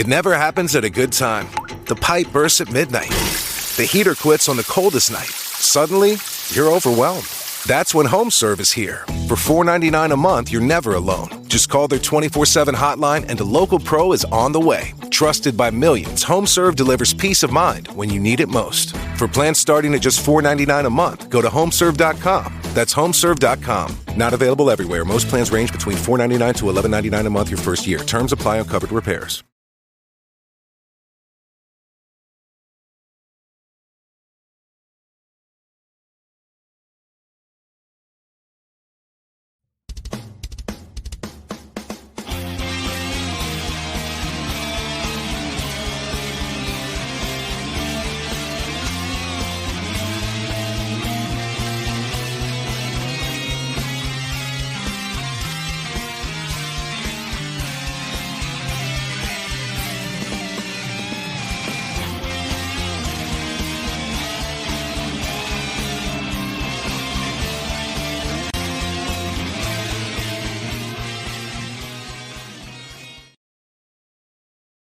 It never happens at a good time. The pipe bursts at midnight. The heater quits on the coldest night. Suddenly, you're overwhelmed. That's when HomeServe is here. For $4.99 a month, you're never alone. Just call their 24/7 hotline and a local pro is on the way. Trusted by millions, HomeServe delivers peace of mind when you need it most. For plans starting at just $4.99 a month, go to HomeServe.com. That's HomeServe.com. Not available everywhere. Most plans range between $4.99 to $11.99 a month your first year. Terms apply on covered repairs.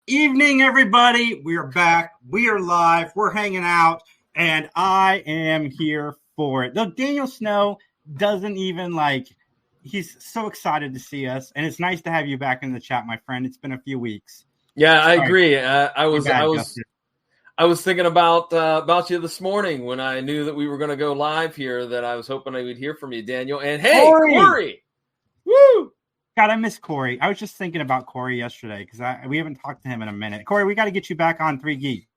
Evening, everybody. We are back. We are live. We're hanging out, and I am here for it. Though Daniel Snow doesn't even he's so excited to see us, and it's nice to have you back in the chat, my friend. It's been a few weeks. Yeah, I agree. I was thinking about you this morning when I knew that we were going to go live here. That I was hoping I would hear from you, Daniel. And hey, Corey! Woo! God, I miss Corey. I was just thinking about Corey yesterday because we haven't talked to him in a minute. Corey, we got to get you back on 3 Geek.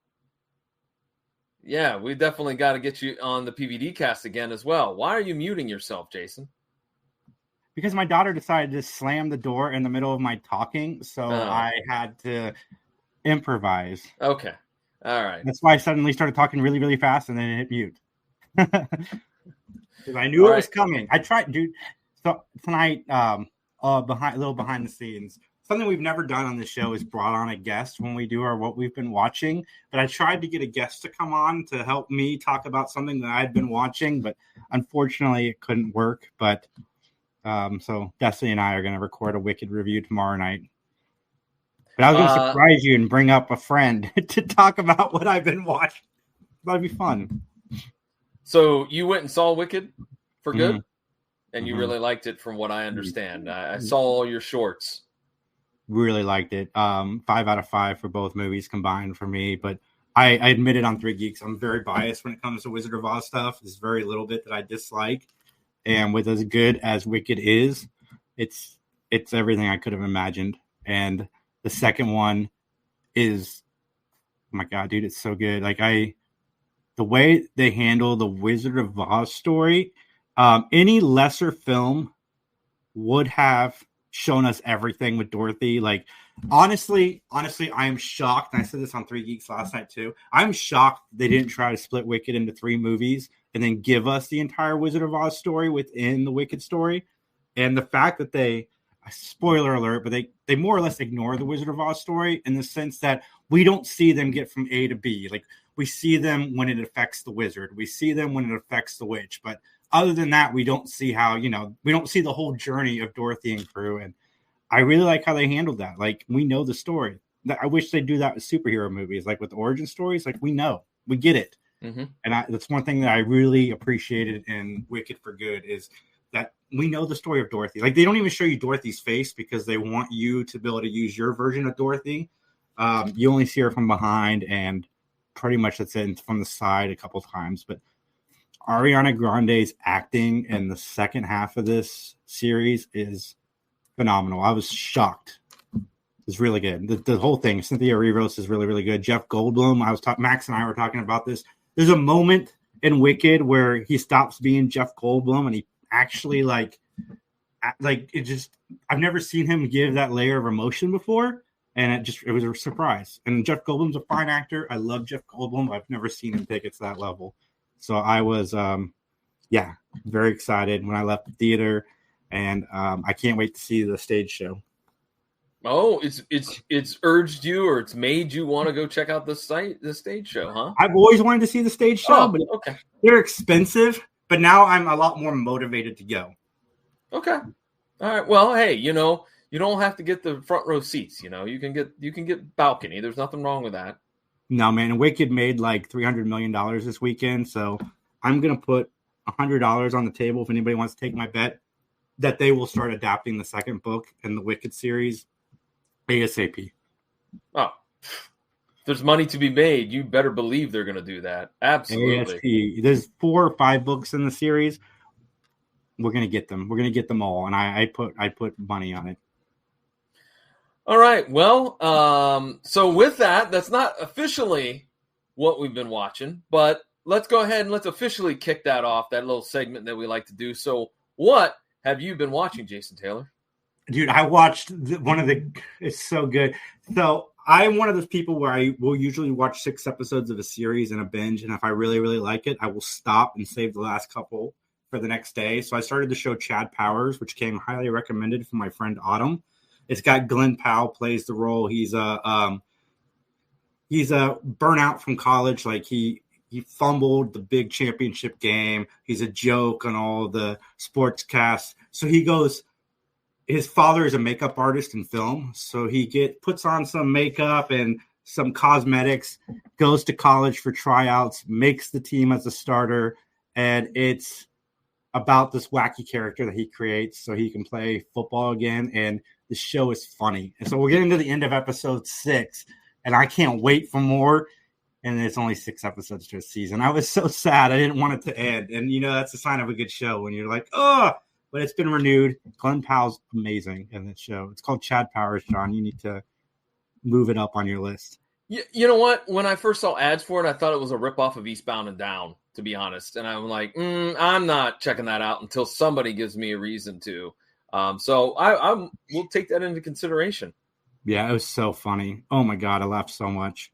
Yeah, we definitely got to get you on the PVD cast again as well. Why are you muting yourself, Jason? Because my daughter decided to slam the door in the middle of my talking, so I had to improvise. Okay. All right. That's why I suddenly started talking really, really fast and then hit mute. Because I knew it was coming. I tried, dude. So tonight, behind the scenes, something we've never done on this show is brought on a guest when we do our what we've been watching. But I tried to get a guest to come on to help me talk about something that I'd been watching, but unfortunately it couldn't work. But so Destiny and I are going to record a Wicked review tomorrow night. But I was going to surprise you and bring up a friend to talk about what I've been watching. That'd be fun. So you went and saw Wicked for good? And you really liked it from what I understand. I saw all your shorts. Really liked it. 5 out of 5 for both movies combined for me. But I admit it on 3 Geeks. I'm very biased when it comes to Wizard of Oz stuff. There's very little bit that I dislike. And with as good as Wicked is, it's everything I could have imagined. And the second one is, oh my God, dude, it's so good. The way they handle the Wizard of Oz story, any lesser film would have shown us everything with Dorothy. Honestly, I am shocked. And I said this on 3 Geeks last night too. I'm shocked they didn't try to split Wicked into 3 movies and then give us the entire Wizard of Oz story within the Wicked story. And the fact that they, spoiler alert, but they more or less ignore the Wizard of Oz story in the sense that we don't see them get from A to B. We see them when it affects the wizard. We see them when it affects the witch. But other than that, we don't see how, we don't see the whole journey of Dorothy and crew. And I really like how they handled that. We know the story. I wish they'd do that with superhero movies, with origin stories. We know, we get it. Mm-hmm. And that's one thing that I really appreciated in Wicked for Good is that we know the story of Dorothy. They don't even show you Dorothy's face because they want you to be able to use your version of Dorothy. You only see her from behind and pretty much that's it, from the side a couple times. But Ariana Grande's acting in the second half of this series is phenomenal. I was shocked. It's really good. The whole thing. Cynthia Erivo is really, really good. Jeff Goldblum. Max and I were talking about this. There's a moment in Wicked where he stops being Jeff Goldblum and he actually it just, I've never seen him give that layer of emotion before. And it was a surprise. And Jeff Goldblum's a fine actor. I love Jeff Goldblum. I've never seen him take it to that level. So I was, very excited when I left the theater, and I can't wait to see the stage show. Oh, it's urged you, or it's made you want to go check out the stage show, huh? I've always wanted to see the stage show, but okay. They're expensive. But now I'm a lot more motivated to go. Okay, all right. Well, hey, you You don't have to get the front row seats. You can get balcony. There's nothing wrong with that. No, man. Wicked made like $300 million this weekend. So I'm going to put $100 on the table if anybody wants to take my bet that they will start adapting the second book in the Wicked series ASAP. Oh, there's money to be made. You better believe they're going to do that. Absolutely. ASP. There's 4 or 5 books in the series. We're going to get them. We're going to get them all. And I put money on it. All right. Well, so with that, that's not officially what we've been watching, but let's go ahead and let's officially kick that off, that little segment that we like to do. So what have you been watching, Jason Taylor? Dude, I watched it's so good. So I'm one of those people where I will usually watch 6 episodes of a series in a binge. And if I really, really like it, I will stop and save the last couple for the next day. So I started the show Chad Powers, which came highly recommended from my friend Autumn. It's got Glenn Powell plays the role. He's a burnout from college. Like he fumbled the big championship game. He's a joke on all the sports casts. So he goes, his father is a makeup artist in film. So he puts on some makeup and some cosmetics, goes to college for tryouts, makes the team as a starter. And it's about this wacky character that he creates so he can play football again. And the show is funny. And so we're getting to the end of episode 6, and I can't wait for more. And it's only 6 episodes to a season. I was so sad. I didn't want it to end. And, that's a sign of a good show when you're like, oh, but it's been renewed. Glenn Powell's amazing in this show. It's called Chad Powers, John. You need to move it up on your list. You know what? When I first saw ads for it, I thought it was a ripoff of Eastbound and Down, to be honest. And I'm like, I'm not checking that out until somebody gives me a reason to. So we'll take that into consideration. Yeah, it was so funny. Oh my God, I laughed so much.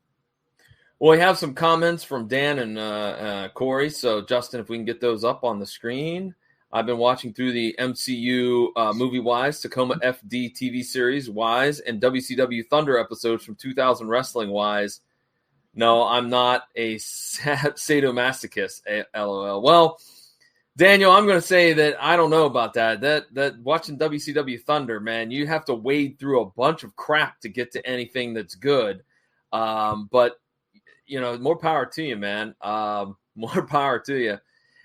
Well, we have some comments from Dan and Corey. So Justin, if we can get those up on the screen. I've been watching through the MCU movie Wise, Tacoma FD TV series Wise, and WCW Thunder episodes from 2000 Wrestling Wise. No, I'm not a sadomasochist, LOL. Well, Daniel, I'm going to say that I don't know about that. That watching WCW Thunder, man, you have to wade through a bunch of crap to get to anything that's good. But more power to you, man. More power to you,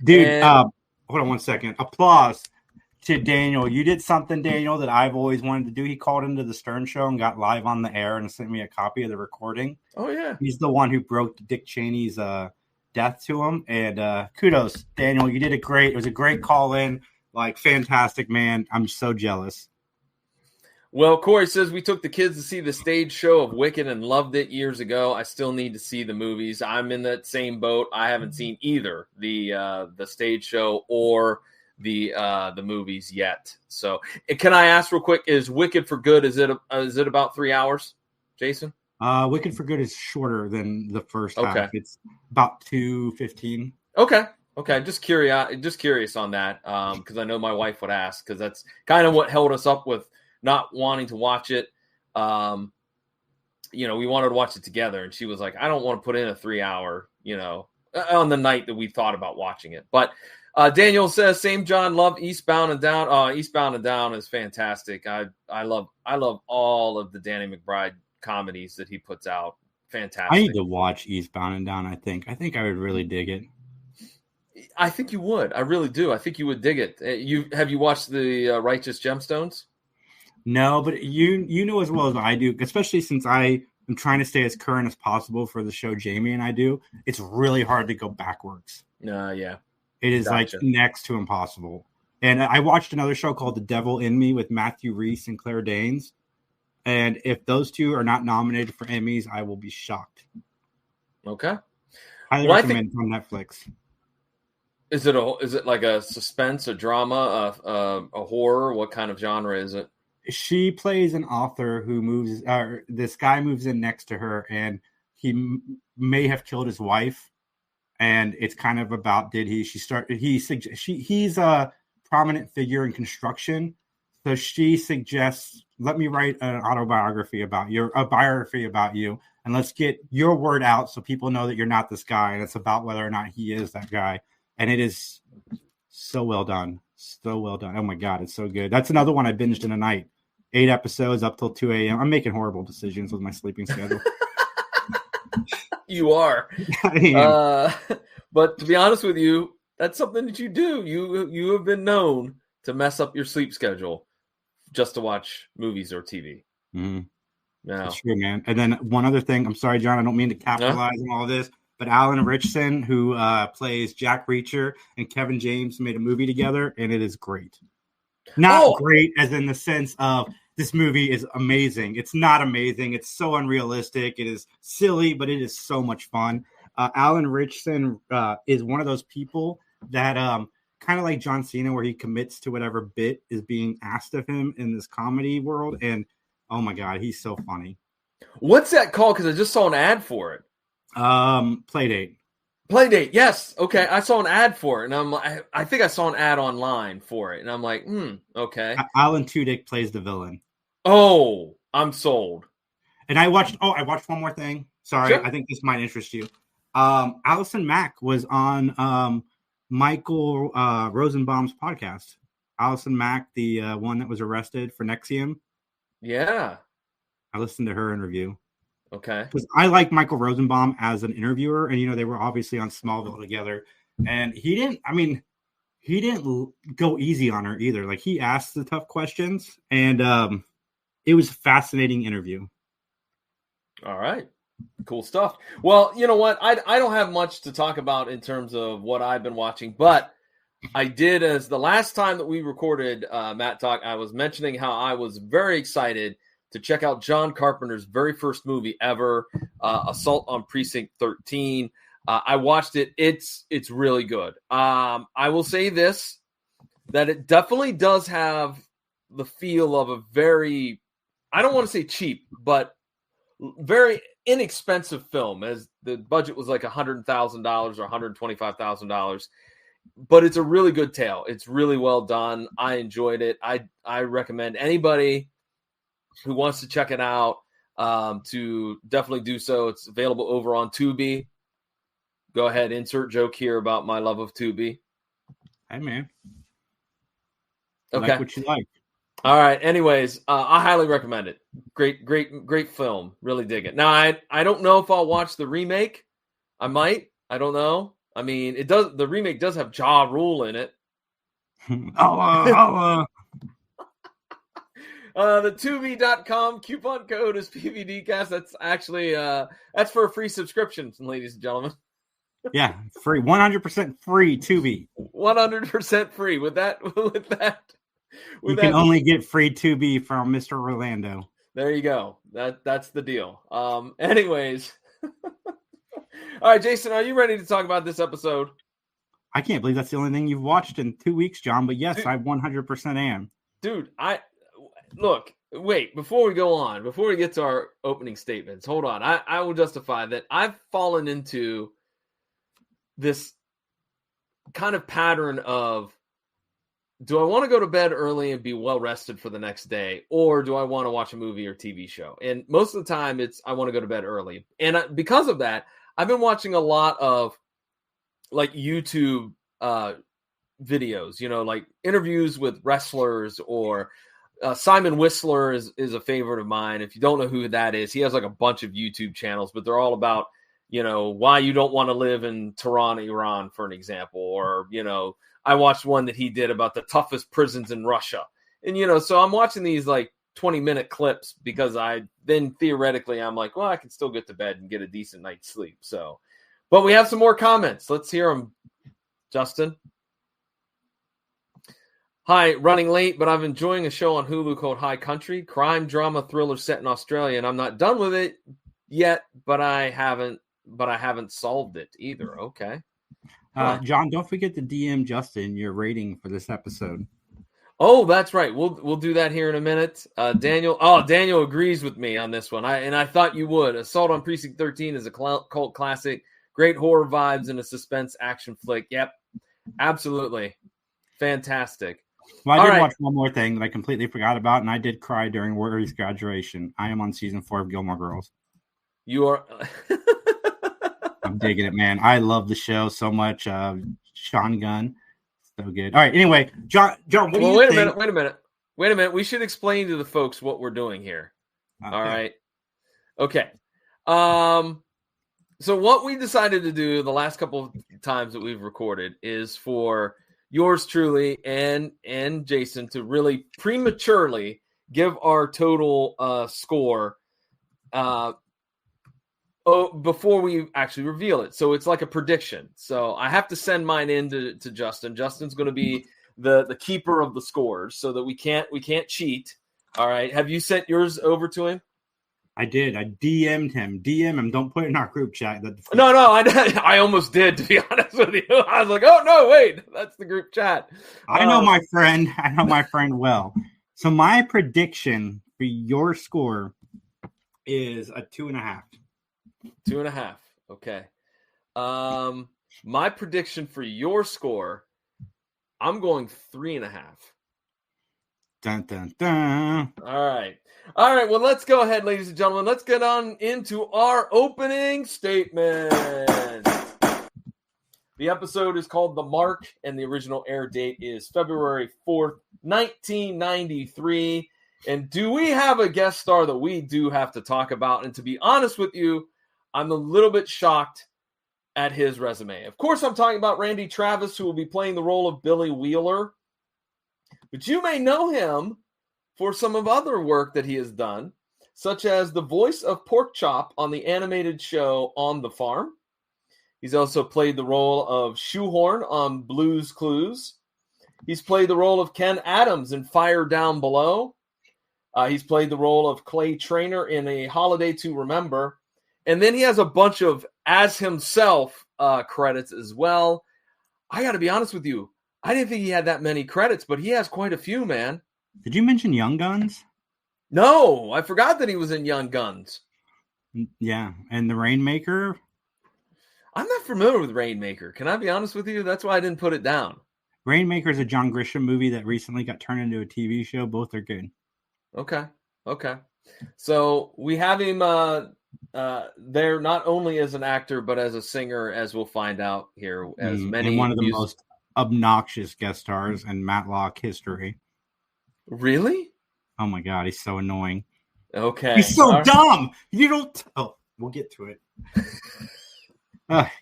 dude. Hold on one second. Applause to Daniel. You did something, Daniel, that I've always wanted to do. He called into the Stern Show and got live on the air and sent me a copy of the recording. Oh yeah, he's the one who broke Dick Cheney's death to him. And kudos, Daniel. You did it great. It was a great call in. Like, fantastic, man. I'm so jealous. Well, Corey says we took the kids to see the stage show of Wicked and loved it years ago. I still need to see the movies. I'm in that same boat. I haven't seen either the stage show or the movies yet. So, can I ask real quick? Is Wicked for Good? Is it about 3 hours, Jason? Wicked for Good is shorter than the first half. It's about 2:15. Okay. Just curious on that because I know my wife would ask because that's kind of what held us up with not wanting to watch it. We wanted to watch it together, and she was like, I don't want to put in a 3 hour, on the night that we thought about watching it. But Daniel says, same John, love Eastbound and Down. Eastbound and Down is fantastic. I love all of the Danny McBride comedies that he puts out. Fantastic. I need to watch Eastbound and Down. I think I would really dig it. I think you would. I really do. I think you would dig it. Have you watched the Righteous Gemstones? No, but you know as well as I do, especially since I am trying to stay as current as possible for the show Jamie and I do. It's really hard to go backwards. Yeah. It is like next to impossible. And I watched another show called The Devil in Me with Matthew Rhys and Claire Danes. And if those two are not nominated for Emmys, I will be shocked. Okay. Highly recommend on Netflix. Is it like a suspense, a drama, a horror? What kind of genre is it? She plays an author who this guy moves in next to her, and he may have killed his wife. And it's kind of about, he's a prominent figure in construction. So she suggests, let me write an biography about you, and let's get your word out so people know that you're not this guy. And it's about whether or not he is that guy. And it is so well done. So well done. Oh my God, it's so good. That's another one I binged in a night. 8 episodes up till 2 a.m. I'm making horrible decisions with my sleeping schedule. You are. But to be honest with you, that's something that you do. You have been known to mess up your sleep schedule just to watch movies or TV. Mm-hmm. No. That's true, man. And then one other thing. I'm sorry, John. I don't mean to capitalize on all of this, but Alan Richson, who plays Jack Reacher, and Kevin James made a movie together, and it is great. Not great as in the sense of this movie is amazing. It's not amazing. It's so unrealistic. It is silly, but it is so much fun. Alan Richson is one of those people that kind of like John Cena, where he commits to whatever bit is being asked of him in this comedy world. And oh my God, he's so funny. What's that called? Because I just saw an ad for it. Playdate. Playdate, yes. Okay, I saw an ad for it, and I think I saw an ad online for it, and I'm like, okay. Alan Tudyk plays the villain. Oh, I'm sold. And I watched one more thing. Sorry, sure. I think this might interest you. Allison Mack was on Michael Rosenbaum's podcast. Allison Mack, the one that was arrested for Nexium. Yeah. I listened to her interview. Okay. Because I like Michael Rosenbaum as an interviewer, and they were obviously on Smallville together, and he didn't go easy on her either. Like, he asked the tough questions, and it was a fascinating interview. All right. Cool stuff. Well, you know what? I don't have much to talk about in terms of what I've been watching, but I did, as the last time that we recorded MatTalk, I was mentioning how I was very excited to check out John Carpenter's very first movie ever, Assault on Precinct 13. I watched it. It's really good. I will say this, that it definitely does have the feel of a very, I don't want to say cheap, but very inexpensive film, as the budget was like $100,000 or $125,000. But it's a really good tale. It's really well done. I enjoyed it. I recommend anybody who wants to check it out to definitely do so. It's available over on Tubi. Go ahead, insert joke here about my love of Tubi. Hey, man. Okay. Like what you like. All right. Anyways, I highly recommend it. Great film. Really dig it. Now, I don't know if I'll watch the remake. I might. I don't know. I mean, the remake does have Ja Rule in it. The Tubi.com coupon code is PVDcast. That's actually that's for a free subscription, ladies and gentlemen. Yeah, free, 100% free Tubi. 100% free. With that, you can only get free Tubi from Mr. Orlando. There you go. That's the deal. Anyways, all right, Jason, are you ready to talk about this episode? I can't believe that's the only thing you've watched in 2 weeks, John. But yes, dude, I 100% am. Dude, Look, wait, before we go on, before we get to our opening statements, hold on. I will justify that I've fallen into this kind of pattern of, do I want to go to bed early and be well rested for the next day, or do I want to watch a movie or TV show? And most of the time it's, I want to go to bed early. And because of that, I've been watching a lot of like YouTube videos, like interviews with wrestlers, or Simon Whistler is a favorite of mine. If you don't know who that is, he has like a bunch of YouTube channels, but they're all about, why you don't want to live in Tehran, Iran, for an example. Or, I watched one that he did about the toughest prisons in Russia. And, so I'm watching these like 20-minute clips because then theoretically I'm like, well, I can still get to bed and get a decent night's sleep. So, but we have some more comments. Let's hear them, Justin. Hi, running late, but I'm enjoying a show on Hulu called High Country, crime drama thriller set in Australia, and I'm not done with it yet, but I haven't solved it either. Okay. John, don't forget to DM Justin your rating for this episode. Oh, that's right. We'll do that here in a minute. Daniel agrees with me on this one. I thought you would. Assault on Precinct 13 is a cult classic, great horror vibes and a suspense action flick. Yep, absolutely, fantastic. Well, I did watch one more thing that I completely forgot about, and I did cry during Rory's graduation. I am on season 4 of Gilmore Girls. You are. I'm digging it, man. I love the show so much. Sean Gunn, so good. All right. Anyway, John, what do you think? Wait a minute. Wait a minute. We should explain to the folks what we're doing here. Okay. All right. Okay. So what we decided to do the last couple of times that we've recorded is for yours truly and Jason to really prematurely give our total score before we actually reveal it. So it's like a prediction. So I have to send mine in to Justin. Justin's going to be the keeper of the scores so that we can't cheat. All right. Have you sent yours over to him? I did. I DM'd him. DM him. Don't put it in our group chat. No. I almost did, to be honest with you. I was like, oh, no, wait. That's the group chat. I know my friend. I know my friend well. So my prediction for your score is a 2.5. 2.5. Okay. My prediction for your score, I'm going 3.5. Dun, dun, dun. All right. Well, let's go ahead, ladies and gentlemen. Let's get on into our opening statement. The episode is called The Mark, and the original air date is February 4th, 1993. And do we have a guest star that we do have to talk about? And to be honest with you, I'm a little bit shocked at his resume. Of course, I'm talking about Randy Travis, who will be playing the role of Billy Wheeler. But you may know him for some of other work that he has done, such as the voice of Pork Chop on the animated show On the Farm. He's also played the role of Shoehorn on Blue's Clues. He's played the role of Ken Adams in Fire Down Below. He's played the role of Clay Trainer in A Holiday to Remember. And then he has a bunch of as himself credits as well. I got to be honest with you. I didn't think he had that many credits, but he has quite a few, man. Did you mention Young Guns? No, I forgot that he was in Young Guns. Yeah, and The Rainmaker? I'm not familiar with Rainmaker. Can I be honest with you? That's why I didn't put it down. Rainmaker is a John Grisham movie that recently got turned into a TV show. Both are good. Okay. So we have him there not only as an actor, but as a singer, as we'll find out here. As many and one of the most obnoxious guest stars in Matlock history. Really? Oh my God, he's so annoying. Okay. He's so dumb. You don't. Oh, we'll get to it.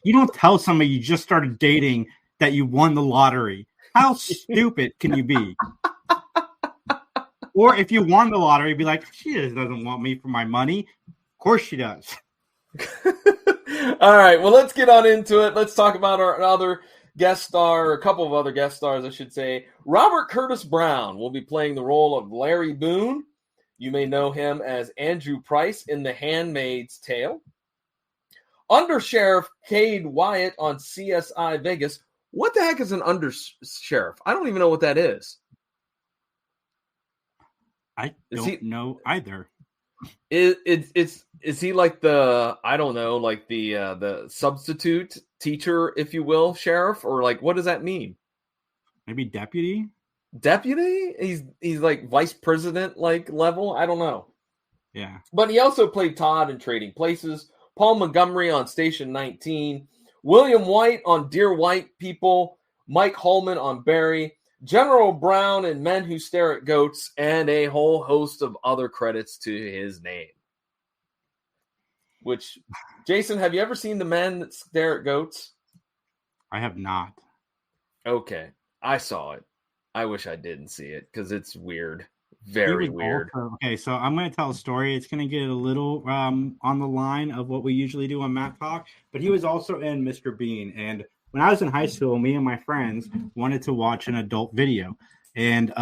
You don't tell somebody you just started dating that you won the lottery. How stupid can you be? Or if you won the lottery, be like, she doesn't want me for my money. Of course she does. All right. Well, let's get on into it. Let's talk about our other guest star, a couple of other guest stars, I should say. Robert Curtis Brown will be playing the role of Larry Boone. You may know him as Andrew Price in The Handmaid's Tale. Under Sheriff Cade Wyatt on CSI Vegas. What the heck is an under sheriff? I don't even know what that is. I don't know either. Is he like the, I don't know, like the substitute teacher, if you will, sheriff, or like what does that mean? Maybe deputy? Deputy? He's like vice president like level? I don't know. Yeah. But he also played Todd in Trading Places, Paul Montgomery on Station 19, William White on Dear White People, Mike Holman on Barry, General Brown in Men Who Stare at Goats, and a whole host of other credits to his name. Which, Jason, have you ever seen The Men That Stare at Goats? I have not. Okay, I saw it. I wish I didn't see it because it's weird. Very weird. Okay, so I'm going to tell a story. It's going to get a little on the line of what we usually do on MatTalk, but he was also in Mr. Bean. And when I was in high school, me and my friends wanted to watch an adult video. And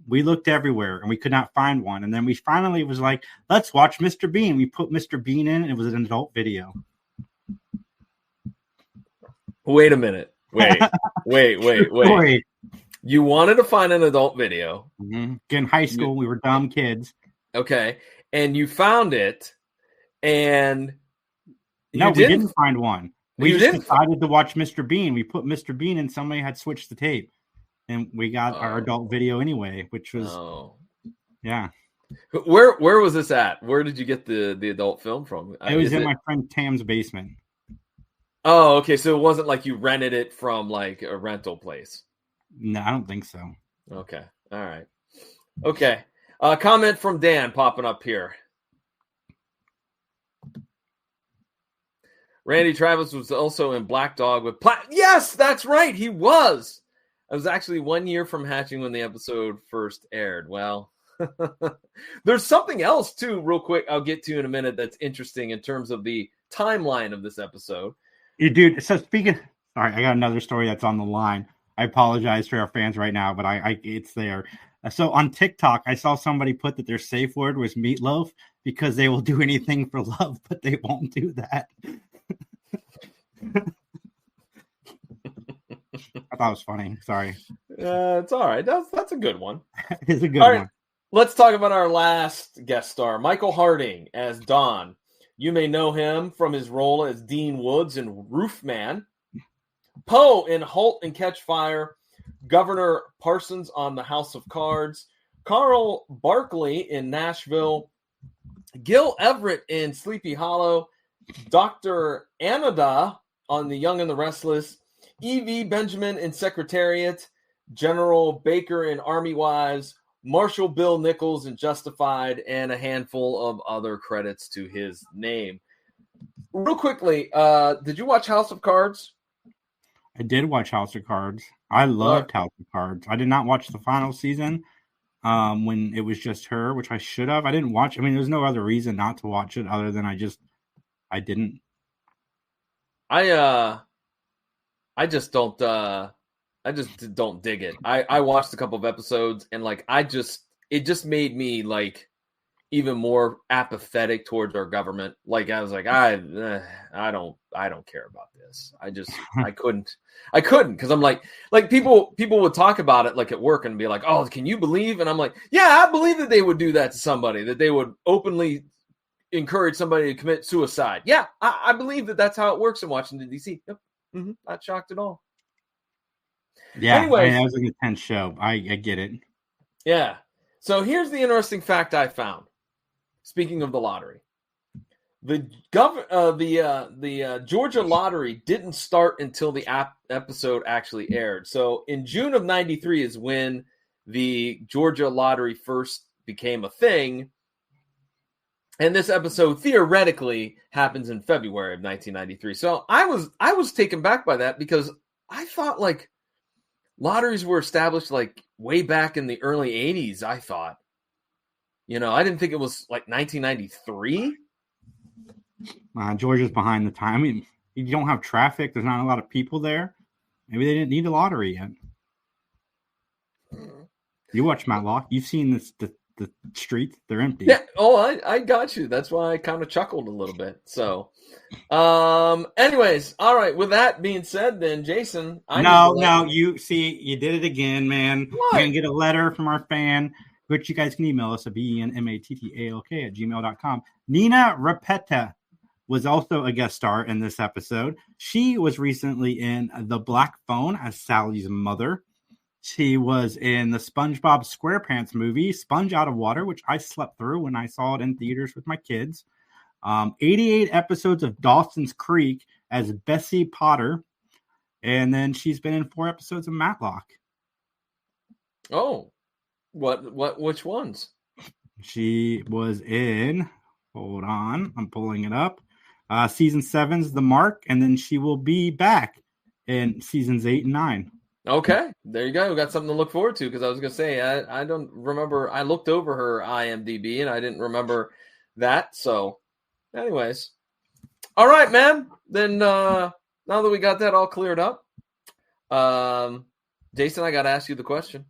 we looked everywhere, and we could not find one. And then we finally was like, let's watch Mr. Bean. We put Mr. Bean in, and it was an adult video. Wait a minute. Wait. You wanted to find an adult video. Mm-hmm. In high school, we were dumb kids. Okay. And you found it, and we didn't find one. We just decided to watch Mr. Bean. We put Mr. Bean and somebody had switched the tape. And we got our adult video anyway, which was, yeah. Where was this at? Where did you get the adult film from? It was in my friend Tam's basement. Oh, okay. So it wasn't like you rented it from like a rental place. No, I don't think so. Okay. All right. Okay. Comment from Dan popping up here. Randy Travis was also in Black Dog with Yes, that's right. He was. I was actually 1 year from hatching when the episode first aired. Well, there's something else too, real quick, I'll get to in a minute that's interesting in terms of the timeline of this episode. Dude, so sorry, I got another story that's on the line. I apologize for our fans right now, but it's there. So on TikTok, I saw somebody put that their safe word was meatloaf because they will do anything for love, but they won't do that. I thought it was funny. Sorry. It's all right. That's a good one. It's a good one. Right, let's talk about our last guest star, Michael Harding as Don. You may know him from his role as Dean Woods in Roofman, Poe in Halt and Catch Fire, Governor Parsons on The House of Cards, Carl Barkley in Nashville, Gil Everett in Sleepy Hollow, Dr. Anada on The Young and the Restless, E.V. Benjamin in Secretariat, General Baker in Army Wives, Marshal Bill Nichols in Justified, and a handful of other credits to his name. Real quickly, did you watch House of Cards? I did watch House of Cards. I loved House of Cards. I did not watch the final season when it was just her, which I should have. I didn't watch. I mean, there's no other reason not to watch it other than I didn't. I just don't dig it. I watched a couple of episodes and it just made me like even more apathetic towards our government. Like I was like, I don't care about this. I couldn't because I'm like people would talk about it like at work and be like, oh, can you believe? And I'm like, yeah, I believe that they would do that to somebody, that they would openly encourage somebody to commit suicide. Yeah, I believe that that's how it works in Washington, D.C. Yep. Mm-hmm. Not shocked at all. Yeah, anyways, that was an intense show. I get it. Yeah. So here's the interesting fact I found. Speaking of the lottery, the Georgia lottery didn't start until the episode actually aired. So in June of '93 is when the Georgia lottery first became a thing. And this episode theoretically happens in February of 1993. So I was taken back by that because I thought like lotteries were established like way back in the early 80s, I thought. I didn't think it was like 1993. Georgia's behind the time. I mean, you don't have traffic. There's not a lot of people there. Maybe they didn't need a lottery yet. You watch MatTalk. You've seen the streets. They're empty. Yeah. Oh, I got you. That's why I kind of chuckled a little bit. So, anyways, all right. With that being said, then Jason, you did it again, man. What? You're gonna get a letter from our fan, which you guys can email us at benmattalk@gmail.com. Nina Rapetta was also a guest star in this episode. She was recently in The Black Phone as Sally's mother. She was in the SpongeBob SquarePants movie, Sponge Out of Water, which I slept through when I saw it in theaters with my kids. 88 episodes of Dawson's Creek as Bessie Potter. And then she's been in 4 episodes of MatTalk. Oh, which ones? She was in, hold on, I'm pulling it up. Season 7's The Mark, and then she will be back in seasons 8 and 9. Okay, there you go. We got something to look forward to because I was going to say, I don't remember. I looked over her IMDb and I didn't remember that. So, anyways. All right, man. Then now that we got that all cleared up, Jason, I got to ask you the question.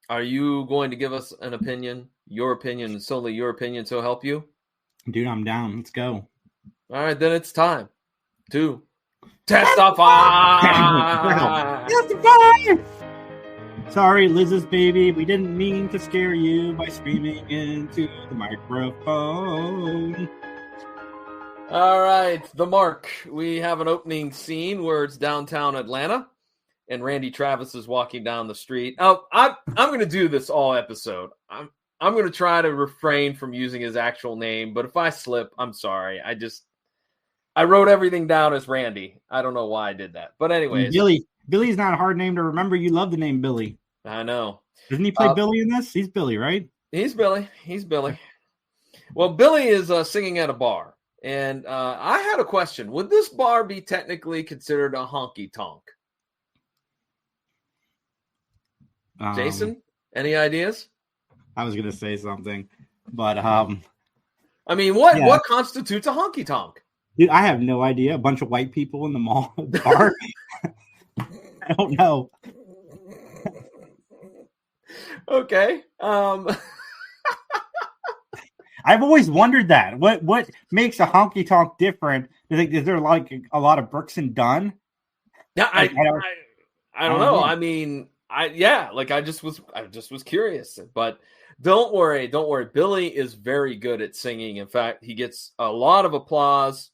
Are you going to give us an opinion, your opinion, solely your opinion, so help you? Dude, I'm down. Let's go. All right, then it's time to testify. Testify. Sorry, Liz's baby. We didn't mean to scare you by screaming into the microphone. All right, The Mark. We have an opening scene where it's downtown Atlanta, and Randy Travis is walking down the street. Oh, I'm going to do this all episode. I'm going to try to refrain from using his actual name, but if I slip, I'm sorry. I wrote everything down as Randy. I don't know why I did that, but anyways. Billy's not a hard name to remember. You love the name Billy. I know. Doesn't he play Billy in this? He's Billy, right? He's Billy. He's Billy. Well, Billy is singing at a bar. And I had a question. Would this bar be technically considered a honky tonk? Jason, any ideas? I was going to say something, but I mean, what constitutes a honky tonk? Dude, I have no idea. A bunch of white people in the mall bar. I don't know. Okay. I've always wondered that. What makes a honky tonk different? Is there like a lot of Brooks and Dunn? Yeah, I don't know. I mean, I just was curious, but don't worry. Billy is very good at singing. In fact, he gets a lot of applause,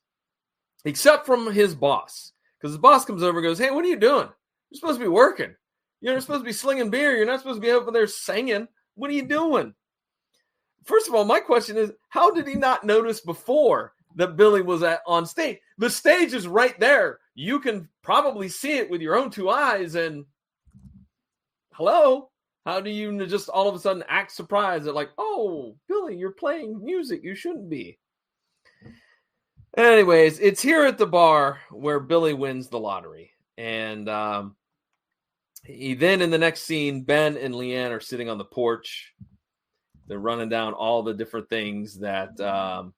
except from his boss, because his boss comes over and goes, "Hey, what are you doing? You're supposed to be working. You're supposed to be slinging beer. You're not supposed to be over there singing. What are you doing?" First of all, my question is, how did he not notice before that Billy was on stage? The stage is right there. You can probably see it with your own two eyes. And hello, how do you just all of a sudden act surprised at like, oh, Billy, you're playing music. You shouldn't be. Anyways, it's here at the bar where Billy wins the lottery. And then in the next scene, Ben and Leanne are sitting on the porch. They're running down all the different things that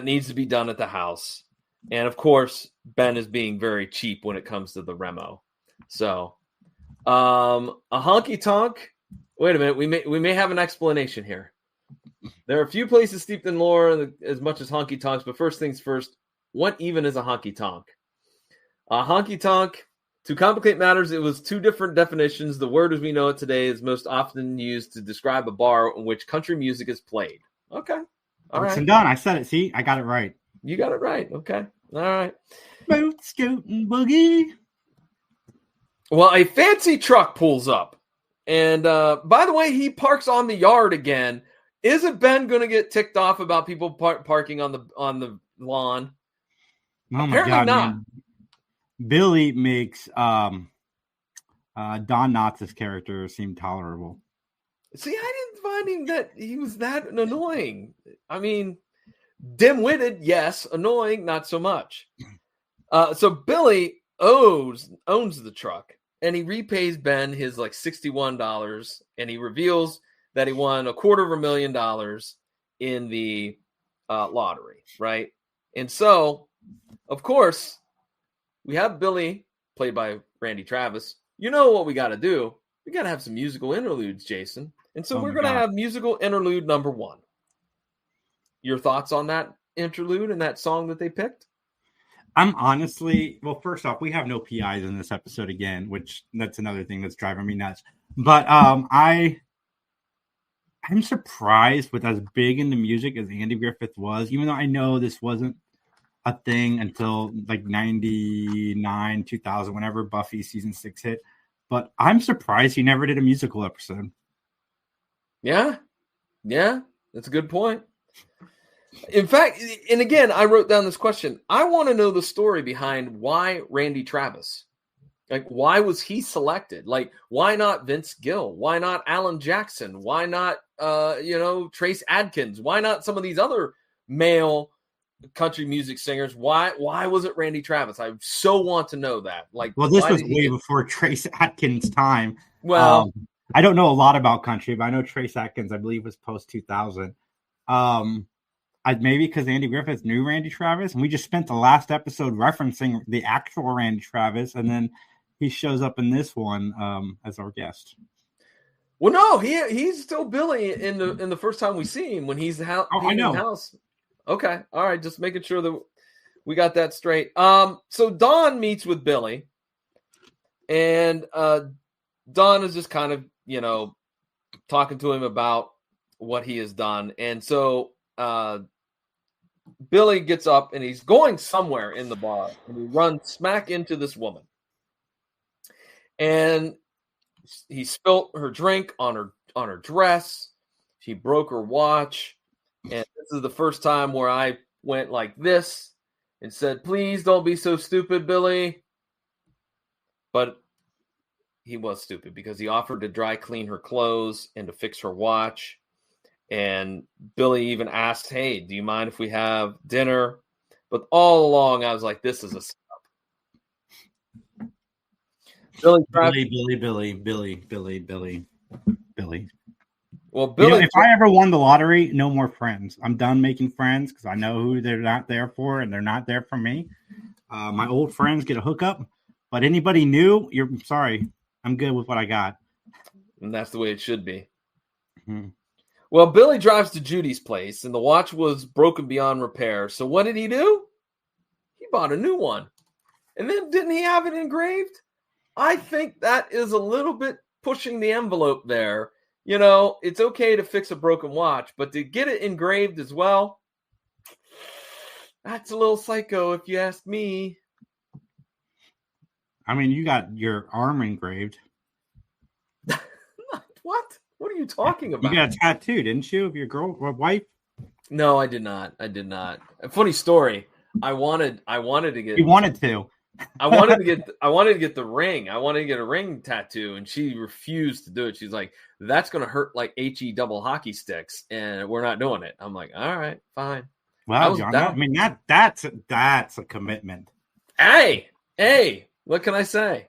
needs to be done at the house. And, of course, Ben is being very cheap when it comes to the Remo. So, a honky-tonk. Wait a minute. We may have an explanation here. There are a few places steeped in lore as much as honky-tonks, but first things first, what even is a honky-tonk? A honky-tonk, to complicate matters, it was two different definitions. The word as we know it today is most often used to describe a bar in which country music is played. Okay. All right. It's done. I said it. See, I got it right. You got it right. Okay. All right. Boot, scootin' boogie. Well, a fancy truck pulls up. And by the way, he parks on the yard again. Isn't Ben going to get ticked off about people parking on the lawn? Oh, apparently my God, not. Man. Billy makes Don Knotts' character seem tolerable. See, I didn't find him that he was that annoying. I mean, dim-witted, yes. Annoying, not so much. So Billy owns the truck, and he repays Ben his like $61, and he reveals that he won $250,000 in the lottery, right? And so, of course, we have Billy, played by Randy Travis. You know what we got to do? We got to have some musical interludes, Jason. And so we're going to have musical interlude number 1. Your thoughts on that interlude and that song that they picked? I'm honestly, well, first off, we have no PIs in this episode again, which that's another thing that's driving me nuts. But I'm surprised with as big into music as Andy Griffith was, even though I know this wasn't a thing until like 99, 2000, whenever Buffy season 6 hit. But I'm surprised he never did a musical episode. Yeah, that's a good point. In fact, and again, I wrote down this question. I want to know the story behind why Randy Travis. Like, why was he selected? Like, why not Vince Gill? Why not Alan Jackson? Why not, Trace Adkins? Why not some of these other male country music singers? Why was it Randy Travis? I so want to know that. Like, well, this was way before Trace Adkins' time. Well, I don't know a lot about country, but I know Trace Adkins, I believe, was post 2000. Maybe because Andy Griffith knew Randy Travis, and we just spent the last episode referencing the actual Randy Travis, and then he shows up in this one as our guest. Well, no, he's still Billy in the first time we see him when he's I know. In the house. Okay, all right, just making sure that we got that straight. So Don meets with Billy, and Don is just kind of talking to him about what he has done, and so Billy gets up and he's going somewhere in the bar, and he runs smack into this woman, and he spilt her drink on her dress. She broke her watch. And this is the first time where I went like this and said, "Please don't be so stupid, Billy." But he was stupid because he offered to dry clean her clothes and to fix her watch. And Billy even asked, hey, do you mind if we have dinner? But all along, I was like, this is a setup. Billy. Well, Billy, if I ever won the lottery, no more friends. I'm done making friends because I know who they're not there for, and they're not there for me. My old friends get a hookup, but anybody new, sorry. I'm good with what I got. And that's the way it should be. Mm-hmm. Well, Billy drives to Judy's place, and the watch was broken beyond repair. So what did he do? He bought a new one. And then didn't he have it engraved? I think that is a little bit pushing the envelope there. You know, it's okay to fix a broken watch, but to get it engraved as well, that's a little psycho if you ask me. I mean, you got your arm engraved. What? What are you talking about? You got a tattoo, didn't you, of your girl or wife? No, I did not. A funny story. I wanted to get. You wanted to. I wanted to get the ring. I wanted to get a ring tattoo, and she refused to do it. She's like, "That's going to hurt like HE double hockey sticks, and we're not doing it." I'm like, "All right, fine." Well, John, I mean that's a commitment. Hey, what can I say?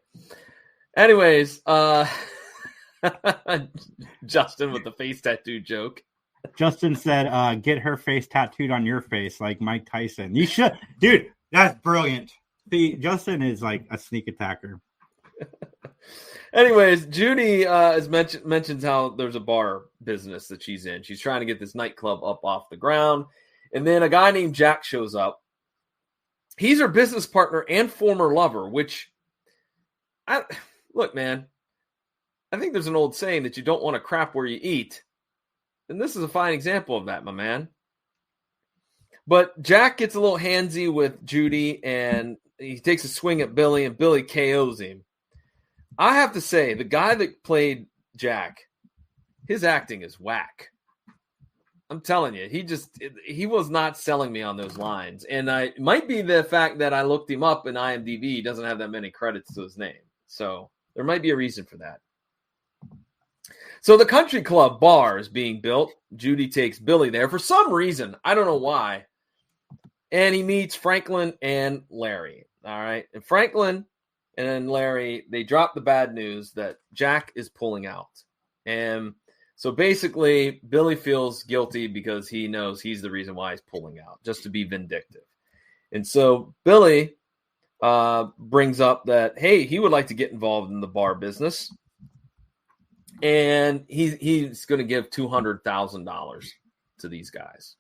Anyways, Justin with the face tattoo joke. Justin said, "Get her face tattooed on your face, like Mike Tyson." You should, dude. That's brilliant. See, Justin is like a sneak attacker. Anyways, Judy mentions how there's a bar business that she's in. She's trying to get this nightclub up off the ground. And then a guy named Jack shows up. He's her business partner and former lover, which, look, man, I think there's an old saying that you don't want to crap where you eat. And this is a fine example of that, my man. But Jack gets a little handsy with Judy, and he takes a swing at Billy, and Billy KOs him. I have to say, the guy that played Jack, his acting is whack. I'm telling you, he was not selling me on those lines. And it might be the fact that I looked him up in IMDb. He doesn't have that many credits to his name. So there might be a reason for that. So the country club bar is being built. Judy takes Billy there for some reason. I don't know why. And he meets Franklin and Larry. All right. And Franklin and Larry, they drop the bad news that Jack is pulling out. And so basically, Billy feels guilty because he knows he's the reason why he's pulling out, just to be vindictive. And so Billy brings up that, hey, he would like to get involved in the bar business. And he's going to give $200,000 to these guys.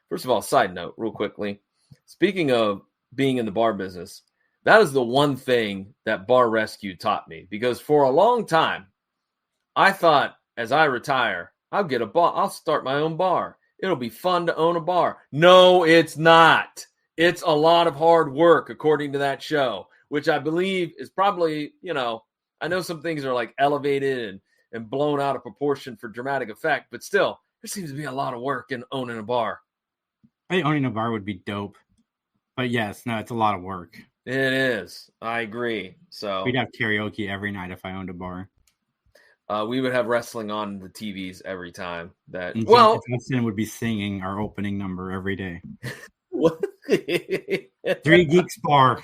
First of all, side note, real quickly. Speaking of being in the bar business, that is the one thing that Bar Rescue taught me. Because for a long time, I thought as I retire, I'll get a bar. I'll start my own bar. It'll be fun to own a bar. No, it's not. It's a lot of hard work, according to that show, which I believe is probably, I know some things are like elevated and blown out of proportion for dramatic effect, but still, there seems to be a lot of work in owning a bar. I think owning a bar would be dope. But yes, no, it's a lot of work. It is. I agree. So we'd have karaoke every night if I owned a bar. We would have wrestling on the TVs every time. Justin would be singing our opening number every day. What? 3 Geeks Bar.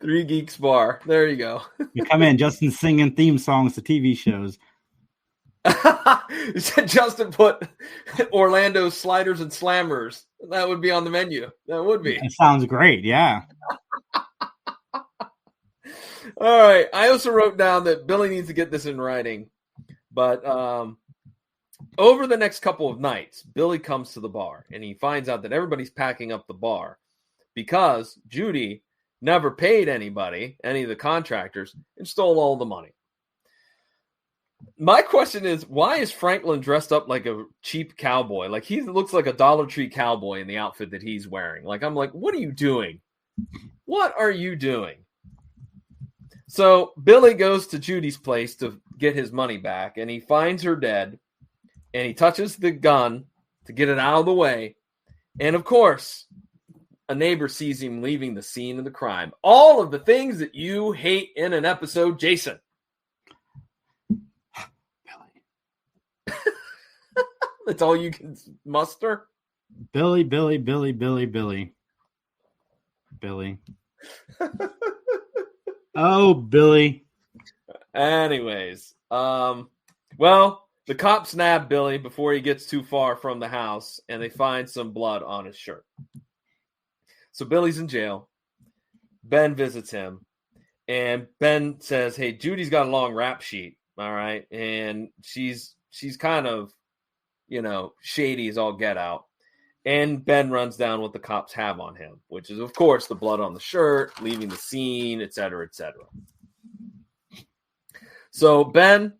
3 Geeks Bar. There you go. You come in, Justin singing theme songs to TV shows. Justin put Orlando Sliders and Slammers. That would be on the menu. That would be. That sounds great. Yeah. All right. I also wrote down that Billy needs to get this in writing. But over the next couple of nights, Billy comes to the bar and he finds out that everybody's packing up the bar because Judy never paid anybody, any of the contractors, and stole all the money. My question is, why is Franklin dressed up like a cheap cowboy? Like he looks like a Dollar Tree cowboy in the outfit that he's wearing. Like, I'm like, what are you doing? What are you doing? So Billy goes to Judy's place to get his money back, and he finds her dead, and he touches the gun to get it out of the way. And of course, a neighbor sees him leaving the scene of the crime. All of the things that you hate in an episode, Jason. Billy. That's all you can muster? Billy. Oh, Billy. Anyways, well, the cops nab Billy before he gets too far from the house, and they find some blood on his shirt. So Billy's in jail. Ben visits him, and Ben says, "Hey, Judy's got a long rap sheet, all right, and she's kind of, shady as all get out." And Ben runs down what the cops have on him, which is, of course, the blood on the shirt, leaving the scene, etc., etc. So Ben,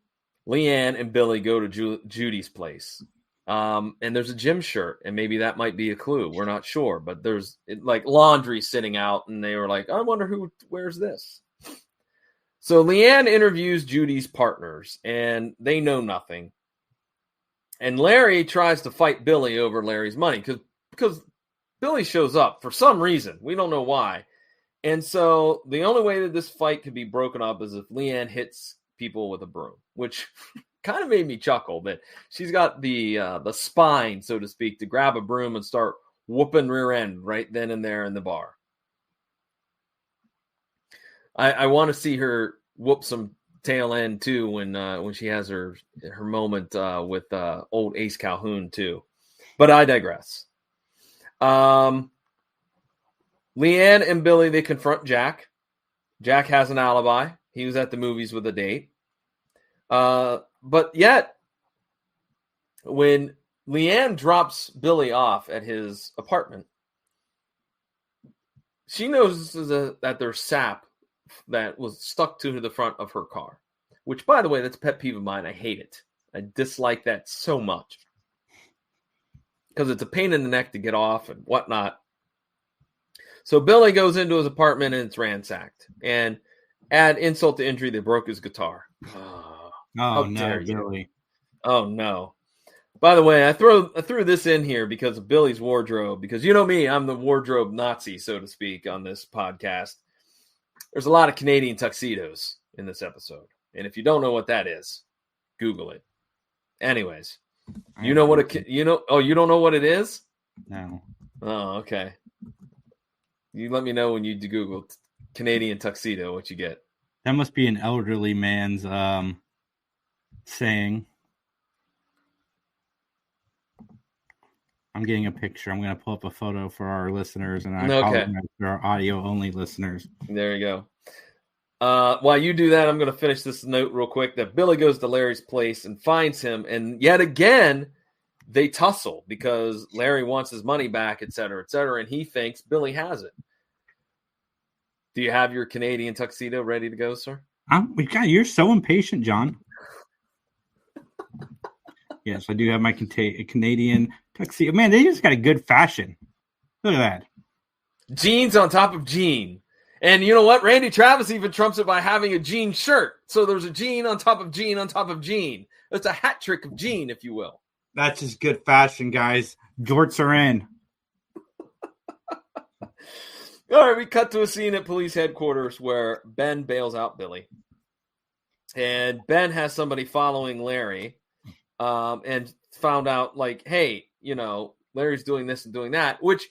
Leanne, and Billy go to Judy's place. And there's a gym shirt, and maybe that might be a clue. We're not sure, but there's like laundry sitting out, and they were like, I wonder who wears this. So Leanne interviews Judy's partners, and they know nothing. And Larry tries to fight Billy over Larry's money because Billy shows up for some reason. We don't know why. And so the only way that this fight could be broken up is if Leanne hits people with a broom, which kind of made me chuckle that she's got the spine, so to speak, to grab a broom and start whooping rear end right then and there in the bar. I want to see her whoop some tail end too when she has her moment with old Ace Calhoun too. But I digress. Leanne and Billy, they confront Jack. Jack has an alibi. He was at the movies with a date. But yet, when Leanne drops Billy off at his apartment, she notices that there's sap that was stuck to the front of her car, which, by the way, that's a pet peeve of mine. I hate it. I dislike that so much because it's a pain in the neck to get off and whatnot. So Billy goes into his apartment and it's ransacked. And add insult to injury, they broke his guitar. Oh no, Billy. Oh no. By the way, I threw this in here because of Billy's wardrobe, because you know me, I'm the wardrobe Nazi, so to speak, on this podcast. There's a lot of Canadian tuxedos in this episode. And if you don't know what that is, Google it. Anyways, you know what you don't know what it is? No. Oh, okay. You let me know when you Google Canadian tuxedo, what you get. That must be an elderly man's saying. I'm getting a picture. I'm going to pull up a photo for our listeners, and I apologize for our audio-only listeners. There you go. While you do that, I'm going to finish this note real quick that Billy goes to Larry's place and finds him, and yet again, they tussle because Larry wants his money back, et cetera, and he thinks Billy has it. Do you have your Canadian tuxedo ready to go, sir? You're so impatient, John. Yes, I do have my Canadian tuxedo. Man, they just got a good fashion. Look at that. Jeans on top of jean. And you know what? Randy Travis even trumps it by having a jean shirt. So there's a jean on top of jean on top of jean. It's a hat trick of jean, if you will. That's just good fashion, guys. Jorts are in. All right, we cut to a scene at police headquarters where Ben bails out Billy. And Ben has somebody following Larry and found out, like, hey, Larry's doing this and doing that, which,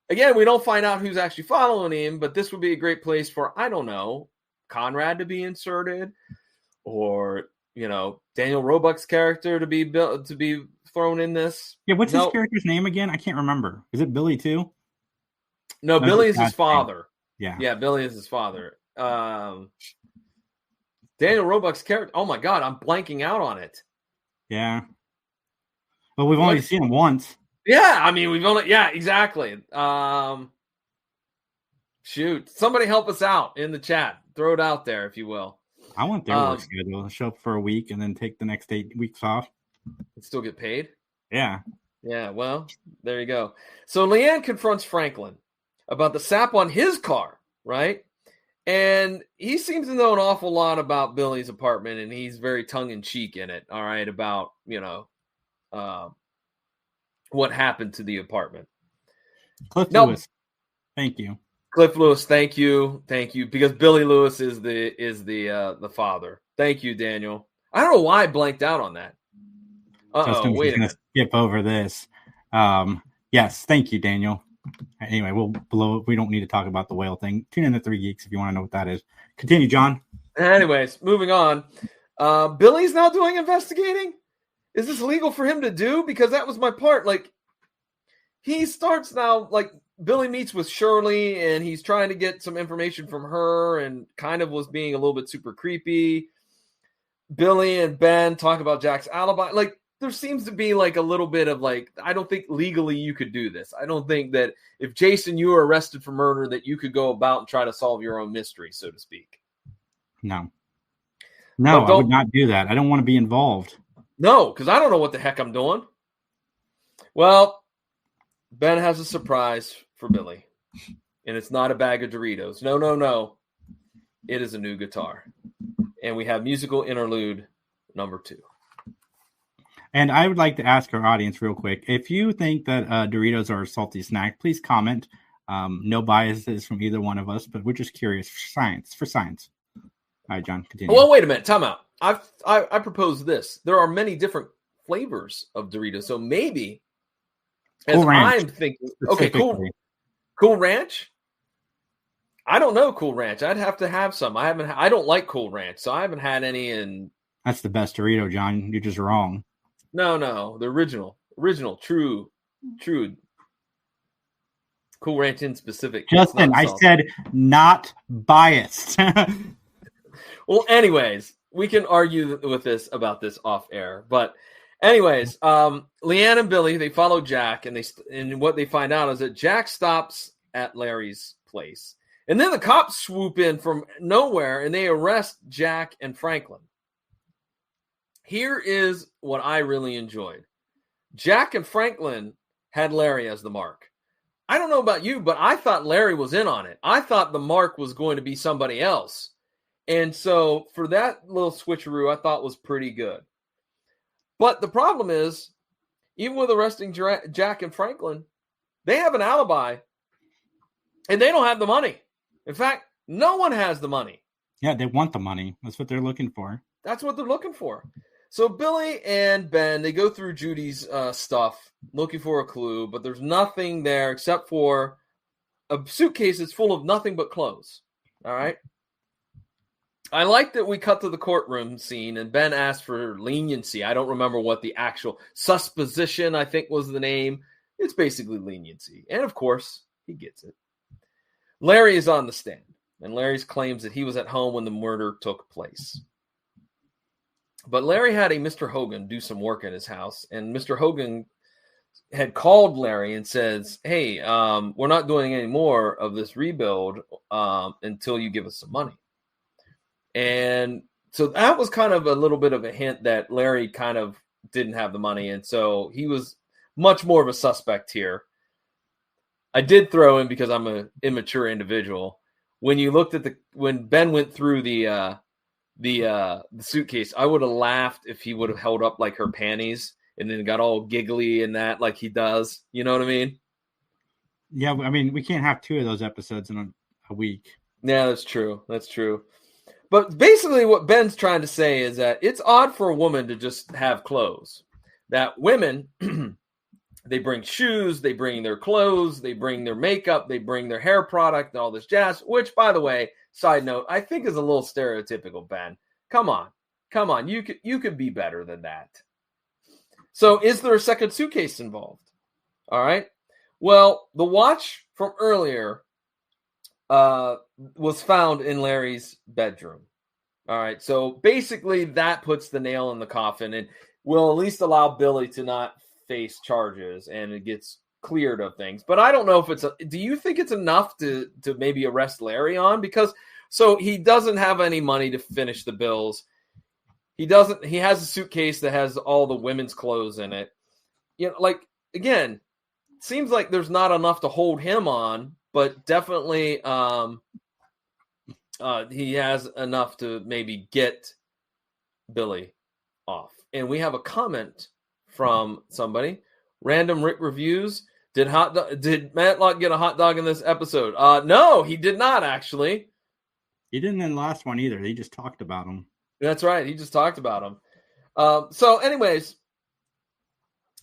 again, we don't find out who's actually following him, but this would be a great place for, I don't know, Conrad to be inserted or, Daniel Roebuck's character to be thrown in this. Yeah, what's his character's name again? I can't remember. Is it Billy too? No, Billy is his father. Yeah, Billy is his father. Daniel Roebuck's character. Oh my God, I'm blanking out on it. Yeah. Well, we've only seen him once. Yeah, I mean, exactly. Shoot, somebody help us out in the chat. Throw it out there, if you will. I want their work schedule. Show up for a week and then take the next 8 weeks off. And still get paid? Yeah. Yeah, well, there you go. So Leanne confronts Franklin about the sap on his car, right? And he seems to know an awful lot about Billy's apartment, and he's very tongue-in-cheek in it, all right, about, what happened to the apartment. Cliff Lewis. Thank you. Cliff Lewis, thank you. Because Billy Lewis is the father. Thank you, Daniel. I don't know why I blanked out on that. Justin was going to skip over this. Yes, thank you, Daniel. Anyway, we don't need to talk about the whale thing. Tune in to 3 Geeks if you want to know what that is. Continue, John. Anyways, moving on. Billy's now doing investigating. Is this legal for him to do? Because that was my part. Like, he starts now, like, Billy meets with Shirley, and he's trying to get some information from her and kind of was being a little bit super creepy. Billy and Ben talk about Jack's alibi. Like, there seems to be, like, a little bit of, like, I don't think legally you could do this. I don't think that if, Jason, you were arrested for murder, that you could go about and try to solve your own mystery, so to speak. No, I would not do that. I don't want to be involved. No, because I don't know what the heck I'm doing. Well, Ben has a surprise for Billy, and it's not a bag of Doritos. No. It is a new guitar. And we have musical interlude number 2. And I would like to ask our audience real quick, if you think that Doritos are a salty snack, please comment. No biases from either one of us, but we're just curious for science. All right, John, continue. Well, wait a minute. Time out. I propose this. There are many different flavors of Doritos, so maybe Cool Ranch, I'm thinking, okay, Cool Ranch. I don't know Cool Ranch. I'd have to have some. I don't like Cool Ranch, so I haven't had any in. That's the best Dorito, John. You're just wrong. No, the original, true. Cool Ranch in specific. Justin, I said not biased. Well, anyways, we can argue about this off air, but anyways, Leanne and Billy, they follow Jack, and what they find out is that Jack stops at Larry's place, and then the cops swoop in from nowhere and they arrest Jack and Franklin. Here is what I really enjoyed. Jack and Franklin had Larry as the mark. I don't know about you, but I thought Larry was in on it. I thought the mark was going to be somebody else. And so for that little switcheroo, I thought was pretty good. But the problem is, even with arresting Jack and Franklin, they have an alibi and they don't have the money. In fact, no one has the money. Yeah, they want the money. That's what they're looking for. That's what they're looking for. So Billy and Ben, they go through Judy's stuff looking for a clue, but there's nothing there except for a suitcase that's full of nothing but clothes. All right. I like that we cut to the courtroom scene and Ben asked for leniency. I don't remember what the actual supposition, I think, was the name. It's basically leniency. And of course, he gets it. Larry is on the stand, and Larry claims that he was at home when the murder took place. But Larry had a Mr. Hogan do some work in his house, and Mr. Hogan had called Larry and says, hey, we're not doing any more of this rebuild until you give us some money. And so that was kind of a little bit of a hint that Larry kind of didn't have the money, and so he was much more of a suspect here. I did throw in, because I'm an immature individual, when you looked at when Ben went through the suitcase, I would have laughed if he would have held up like her panties and then got all giggly and that, like he does. You know what I mean? Yeah, I mean, we can't have 2 of those episodes in a week. Yeah, that's true. But basically what Ben's trying to say is that it's odd for a woman to just have clothes. That women, they bring shoes, they bring their clothes, they bring their makeup, they bring their hair product and all this jazz, which, by the way, side note, I think is a little stereotypical, Ben. Come on. You could be better than that. So is there a second suitcase involved? All right. Well, the watch from earlier was found in Larry's bedroom. All right. So basically that puts the nail in the coffin and will at least allow Billy to not face charges, and it gets cleared of things. But I don't know if do you think it's enough to maybe arrest Larry on? Because so he doesn't have any money to finish the bills. He has a suitcase that has all the women's clothes in it. You know, like, again, it seems like there's not enough to hold him on, but definitely he has enough to maybe get Billy off. And we have a comment from somebody. Random Rick Reviews. Did Matlock get a hot dog in this episode? No, he did not actually. He didn't in the last one either. He just talked about him. That's right. He just talked about him. So, anyways,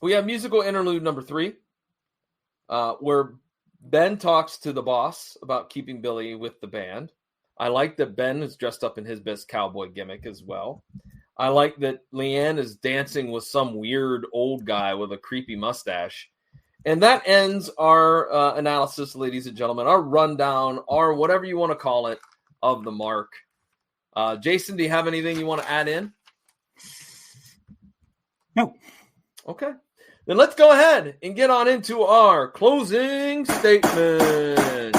we have musical interlude number 3, where Ben talks to the boss about keeping Billy with the band. I like that Ben is dressed up in his best cowboy gimmick as well. I like that Leanne is dancing with some weird old guy with a creepy mustache. And that ends our analysis, ladies and gentlemen, our rundown, or whatever you want to call it, of the mark. Jason, do you have anything you want to add in? No. Okay. Then let's go ahead and get on into our closing statement.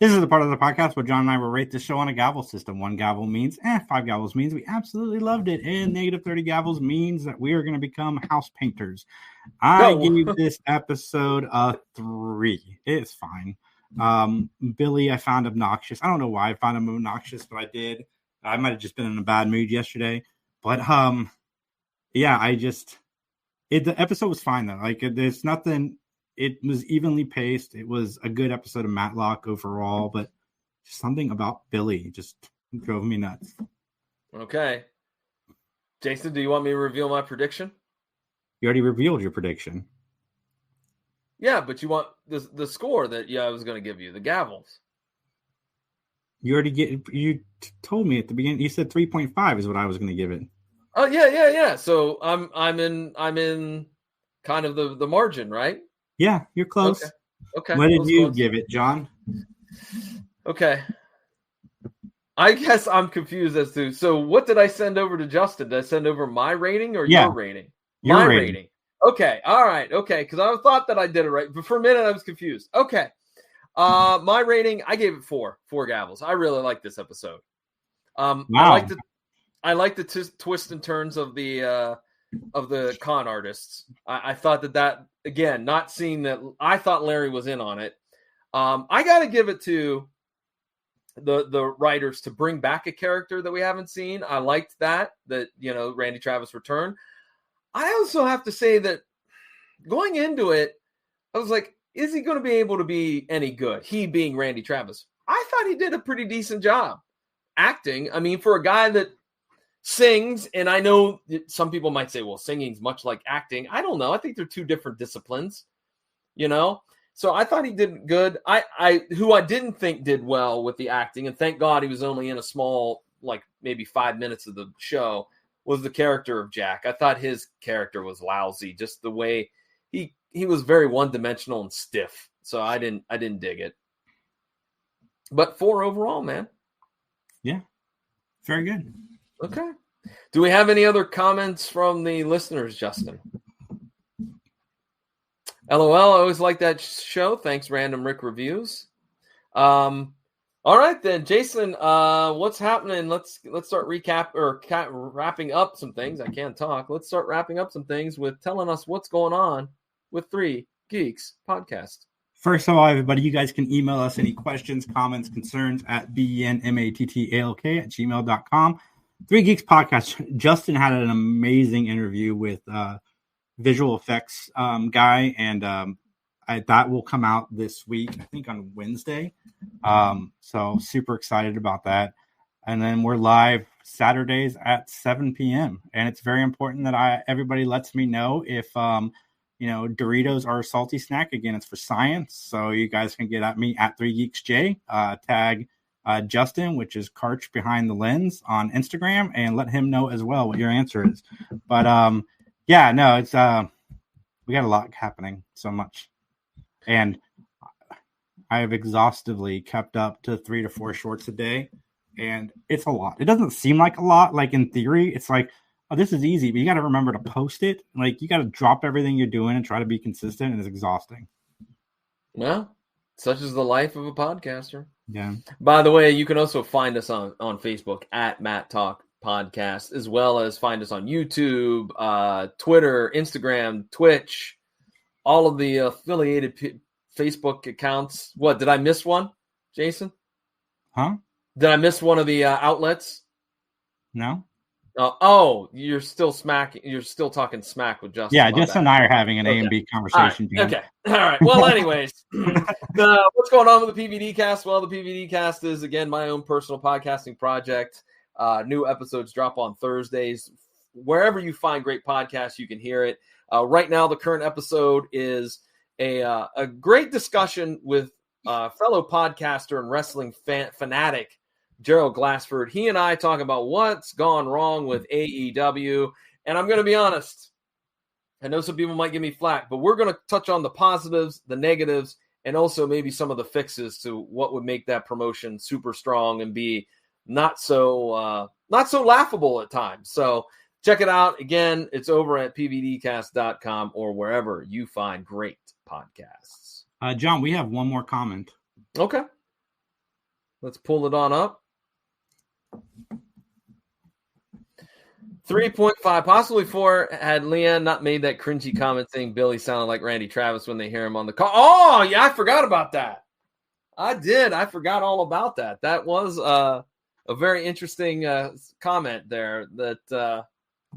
This is the part of the podcast where John and I will rate the show on a gavel system. 1 gavel means 5 gavels means we absolutely loved it, and negative 30 gavels means that we are going to become house painters. I gave this episode a 3. It's fine. Billy I found obnoxious. I don't know why I found him obnoxious, but I did. I might have just been in a bad mood yesterday. But yeah, the episode was fine though. Like there's nothing. It was evenly paced. It was a good episode of Matlock overall, but something about Billy just drove me nuts. Okay. Jason, do you want me to reveal my prediction? You already revealed your prediction. Yeah, but you want the score that I was going to give you, the gavels. You told me at the beginning. You said 3.5 is what I was going to give it. Oh yeah. So I'm in kind of the margin, right? Yeah, you're close. Okay. What did you give it, John? Okay. I guess I'm confused as to, so what did I send over to Justin? Did I send over my rating or your rating? Your rating. Okay. All right. Okay. Because I thought that I did it right. But for a minute, I was confused. Okay. My rating, I gave it 4 gavels. I really like this episode. Wow. I like the twists and turns of the con artists. I thought that again, not seeing that, I thought Larry was in on it. I got to give it to the writers to bring back a character that we haven't seen. I liked that Randy Travis returned. I also have to say that going into it, I was like, is he going to be able to be any good? He being Randy Travis. I thought he did a pretty decent job acting. I mean, for a guy that sings, and I know some people might say, well, singing's much like acting. I don't know. I think they're 2 different disciplines, So I thought he did good. Who I didn't think did well with the acting, and thank God he was only in a small, like maybe 5 minutes of the show, was the character of Jack. I thought his character was lousy, just the way he was very one-dimensional and stiff. So I didn't dig it. But 4 overall, man. Yeah. Very good. Okay. Do we have any other comments from the listeners, Justin? LOL, I always like that show. Thanks, Random Rick Reviews. All right, then, Jason, what's happening? Let's start wrapping up some things. I can't talk. Let's start wrapping up some things with telling us what's going on with 3 Geeks Podcast. First of all, everybody, you guys can email us any questions, comments, concerns at benmattalk@gmail.com. 3 Geeks Podcast. Justin had an amazing interview with visual effects guy, and that will come out this week, I think on Wednesday. So super excited about that. And then we're live Saturdays at 7 p.m. And it's very important that everybody lets me know if Doritos are a salty snack. Again, it's for science. So you guys can get at me at 3GeeksJ, tag Justin, which is Karch Behind the Lens on Instagram, and let him know as well what your answer is. But it's we got a lot happening, so much. And I have exhaustively kept up to 3 to 4 shorts a day, and it's a lot. It doesn't seem like a lot. Like in theory, it's like, oh, this is easy, but you got to remember to post it. Like you got to drop everything you're doing and try to be consistent, and it's exhausting. Well, such is the life of a podcaster. Yeah. By the way, you can also find us on Facebook at MatTalk Podcast, as well as find us on YouTube, Twitter, Instagram, Twitch, all of the affiliated Facebook accounts. What, did I miss one, Jason? Huh? Did I miss one of the outlets? No. You're still talking smack with Justin. Yeah, Justin and I are having an A and B conversation. All right. Okay. All right. Well, anyways, what's going on with the PVD cast? Well, the PVD cast is, again, my own personal podcasting project. New episodes drop on Thursdays. Wherever you find great podcasts, you can hear it. Right now, the current episode is a great discussion with fellow podcaster and wrestling fanatic Gerald Glassford. He and I talk about what's gone wrong with AEW. And I'm going to be honest, I know some people might give me flack, but we're going to touch on the positives, the negatives, and also maybe some of the fixes to what would make that promotion super strong and be not so laughable at times. So check it out. Again, it's over at pvdcast.com or wherever you find great podcasts. John, we have one more comment. Okay. Let's pull it on up. 3.5, possibly 4, had Leanne not made that cringy comment saying Billy sounded like Randy Travis when they hear him on the call. Oh, yeah, I forgot about that. I did. I forgot all about that. That was a very interesting comment there. That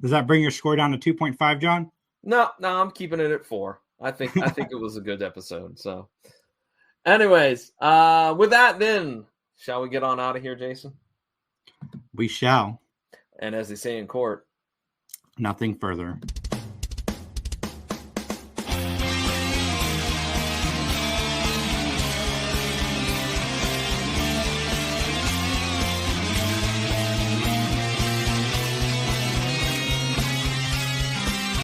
does that bring your score down to 2.5, John? No, I'm keeping it at 4. I think it was a good episode. So, anyways, with that, then shall we get on out of here, Jason? We shall. And as they say in court, nothing further.